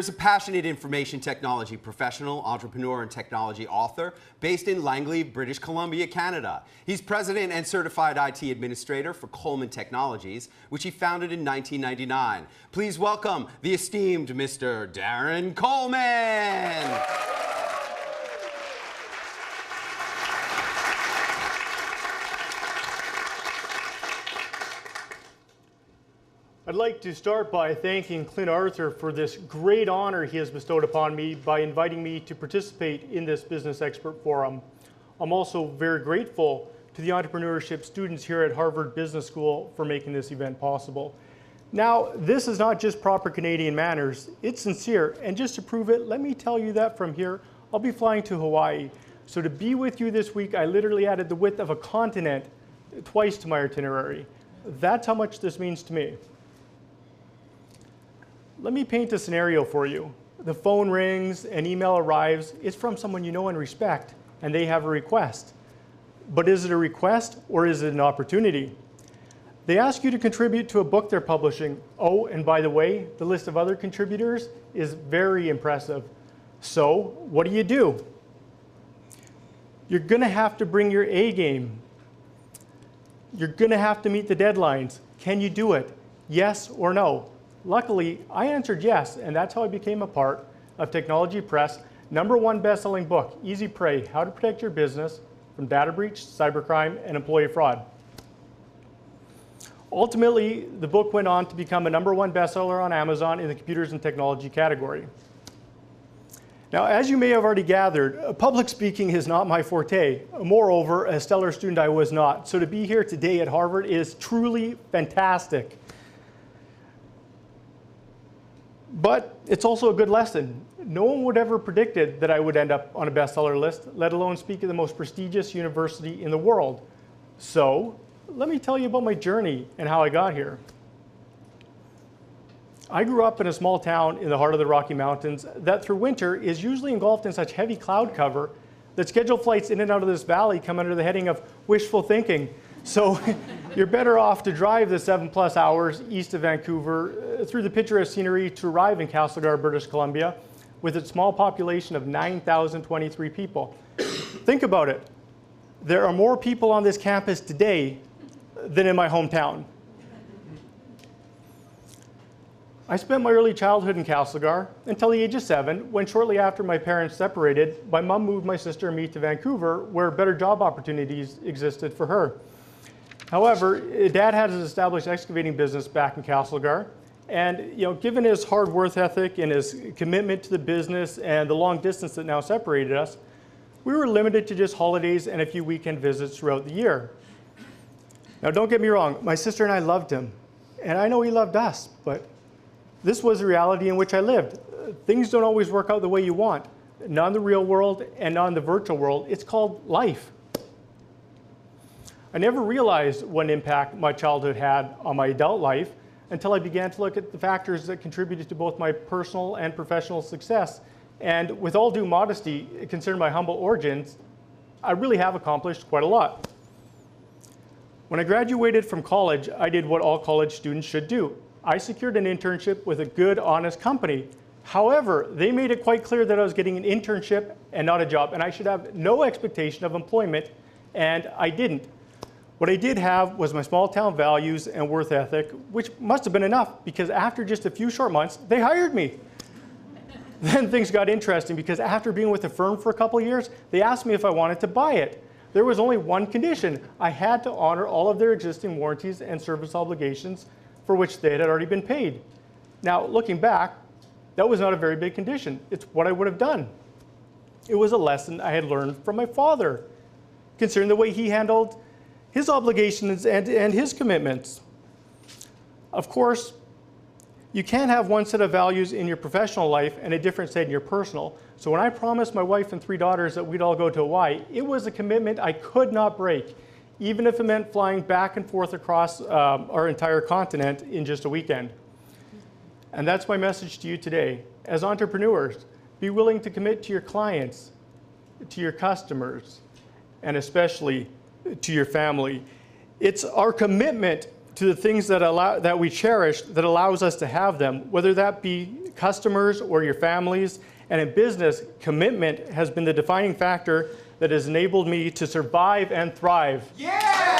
is a passionate information technology professional, entrepreneur, and technology author based in Langley, British Columbia, Canada. He's president and certified IT administrator for Coleman Technologies, which he founded in 1999. Please welcome the esteemed Mr. Darren Coleman. I'd like to start by thanking Clint Arthur for this great honor he has bestowed upon me by inviting me to participate in this Business Expert Forum. I'm also very grateful to the entrepreneurship students here at Harvard Business School for making this event possible. Now, this is not just proper Canadian manners, it's sincere, and just to prove it, let me tell you that from here, I'll be flying to Hawaii. So to be with you this week, I literally added the width of a continent twice to my itinerary. That's how much this means to me. Let me paint a scenario for you. The phone rings, an email arrives, it's from someone you know and respect, and they have a request. But is it a request or is it an opportunity? They ask you to contribute to a book they're publishing. Oh, and by the way, the list of other contributors is very impressive. So, what do? You're gonna have to bring your A game. You're gonna have to meet the deadlines. Can you do it? Yes or no? Luckily, I answered yes, and that's how I became a part of Technology Press' #1 best-selling book, Easy Prey: How to Protect Your Business from Data Breach, Cybercrime, and Employee Fraud. Ultimately, the book went on to become a #1 bestseller on Amazon in the computers and technology category. Now, as you may have already gathered, public speaking is not my forte. Moreover, a stellar student I was not. So to be here today at Harvard is truly fantastic. But it's also a good lesson. No one would ever predicted that I would end up on a bestseller list, let alone speak at the most prestigious university in the world. So, let me tell you about my journey and how I got here. I grew up in a small town in the heart of the Rocky Mountains that through winter is usually engulfed in such heavy cloud cover that scheduled flights in and out of this valley come under the heading of wishful thinking. So you're better off to drive the 7+ hours east of Vancouver through the picturesque scenery to arrive in Castlegar, British Columbia, with its small population of 9,023 people. Think about it. There are more people on this campus today than in my hometown. I spent my early childhood in Castlegar until the age of 7, when shortly after my parents separated, my mom moved my sister and me to Vancouver, where better job opportunities existed for her. However, Dad had his established excavating business back in Castlegar, and given his hard work ethic and his commitment to the business and the long distance that now separated us, we were limited to just holidays and a few weekend visits throughout the year. Now, don't get me wrong, my sister and I loved him, and I know he loved us, but this was the reality in which I lived. Things don't always work out the way you want, not in the real world and not in the virtual world. It's called life. I never realized what impact my childhood had on my adult life until I began to look at the factors that contributed to both my personal and professional success. And with all due modesty, considering my humble origins, I really have accomplished quite a lot. When I graduated from college, I did what all college students should do. I secured an internship with a good, honest company. However, they made it quite clear that I was getting an internship and not a job, and I should have no expectation of employment, and I didn't. What I did have was my small town values and work ethic, which must have been enough because after just a few short months, they hired me. Then things got interesting because after being with the firm for a couple of years, they asked me if I wanted to buy it. There was only one condition. I had to honor all of their existing warranties and service obligations for which they had already been paid. Now, looking back, that was not a very big condition. It's what I would have done. It was a lesson I had learned from my father, considering the way he handled his obligations and his commitments. Of course, you can't have one set of values in your professional life and a different set in your personal. So when I promised my wife and 3 daughters that we'd all go to Hawaii, it was a commitment I could not break, even if it meant flying back and forth across our entire continent in just a weekend. And that's my message to you today. As entrepreneurs, be willing to commit to your clients, to your customers, and especially to your family. It's our commitment to the things that we cherish that allows us to have them, whether that be customers or your families. And in business, commitment has been the defining factor that has enabled me to survive and thrive. Yeah!